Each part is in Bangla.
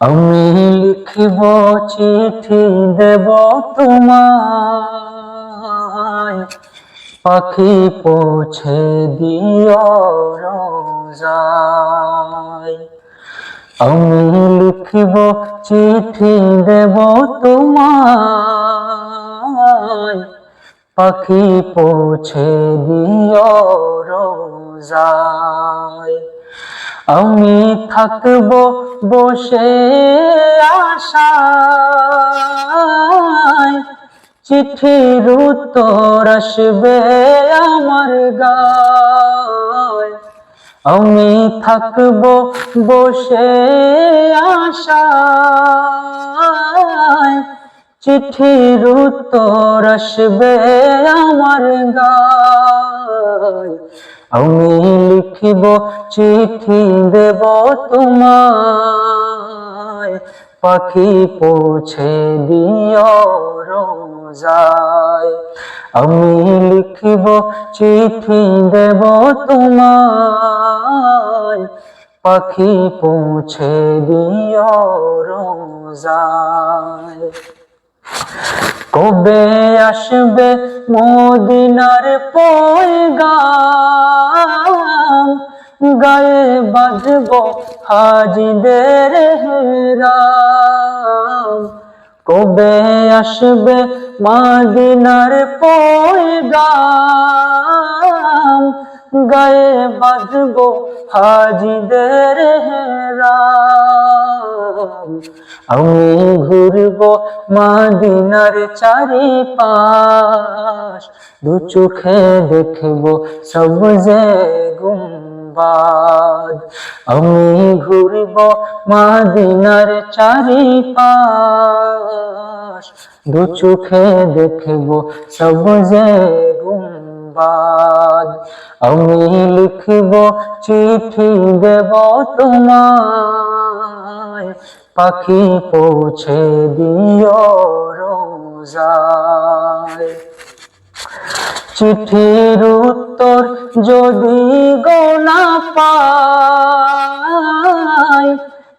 আমি লিখিব চিঠি দেব তোমায়, পাখি পৌঁছে দিও রোজায়। আমি লিখিব চিঠি দেব তোমায়, পাখি পৌঁছে দিও রোজায়। আমি থাকব বসে আশায়, চিঠির উত্তর আসবে আমার গায়। আমি থাকব বসে আশায়, চিঠির উত্তর আসবে আমার গায়। আমি লিখিব চিঠি দেব তোমায়, পাখি পৌঁছে দিও রোজায়। আমি লিখিব চিঠি দেব তোমায়, পাখি পৌঁছে দিও রোজায়। কবে আসবে মদিনার পয়গাম, গায়ে বাঁধব হাজিদের হেরাম। কবে আসবে মদিনার পয়গাম, গায়ে বাঁধব হাজিদের হেরাম। আমি ঘুরব মদিনার চারিপাশ, দু চোখে দেখব সবজে গুম্বাদ। আমি ঘুরব মদিনার চারিপাশ, দু চোখে দেখব সবজে গুম্বাদ। আমি লিখিব চিঠি দেব তোমায়, পাখি পৌঁছে দিও রোজায়। চিঠির উত্তর যদি গো না পাই,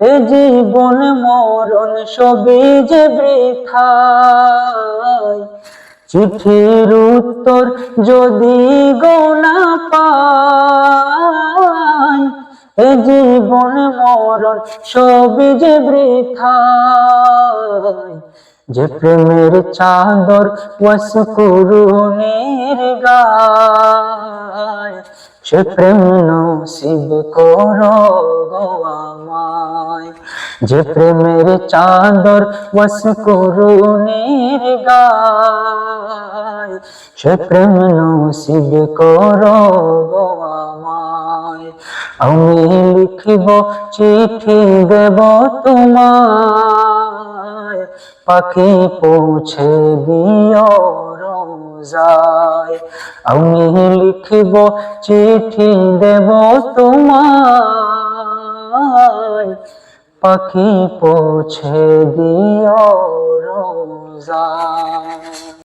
এ জীবন মরণ সবই যে বৃথায়। চিঠির উত্তর যদি গো না পাই, এ জীবন মরণ সবই যে বৃথায়। যে প্রেমের চাদর ওয়াসকুরুনির গায়, সে প্রেম নসিব করো গো আমায়। যে প্রেমের চাদর ওয়াসকুরুনির গায়, সে প্রেম নসিব করো গো আমায়। আমি লিখিব চিঠি দেব তোমায়, পাখি পৌঁছে দিও রোজায়। আমি লিখিব চিঠি দেব তোমায়, পাখি পৌঁছে দিও রোজায়।